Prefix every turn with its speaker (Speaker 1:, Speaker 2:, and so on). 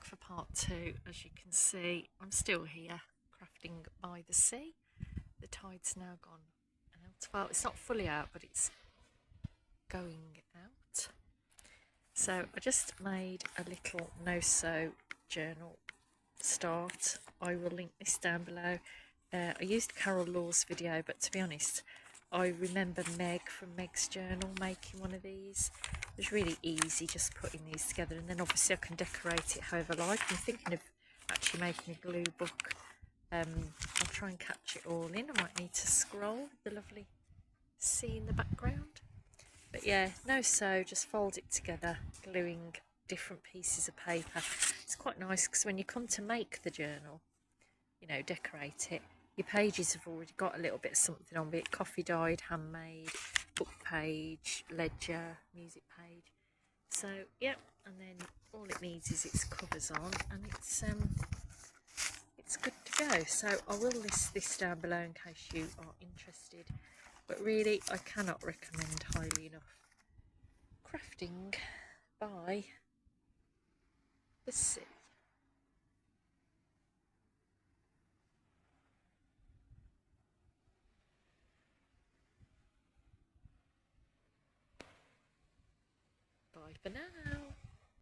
Speaker 1: for part two. As you can see, I'm still here crafting by the sea. The tide's now gone out. Well, it's not fully out, but it's going out. So I just made a little no-sew journal start. I will link this down below. I used Carol Law's video, but to be honest, I remember Meg from Meg's Journal making one of these. It was really easy just putting these together, and then obviously I can decorate it however I like. I'm thinking of actually making a glue book. I'll try and catch it all in. I might need to scroll the lovely sea in the background. But yeah, no sew, just fold it together, gluing different pieces of paper. It's quite nice because when you come to make the journal, you know, decorate it, your pages have already got a little bit of something on, be it coffee dyed, handmade, book page, ledger, music page. So yeah, and then all it needs is its covers on, and it's good to go. So I will list this down below in case you are interested, but really I cannot recommend highly enough crafting by the sea. Bye for now.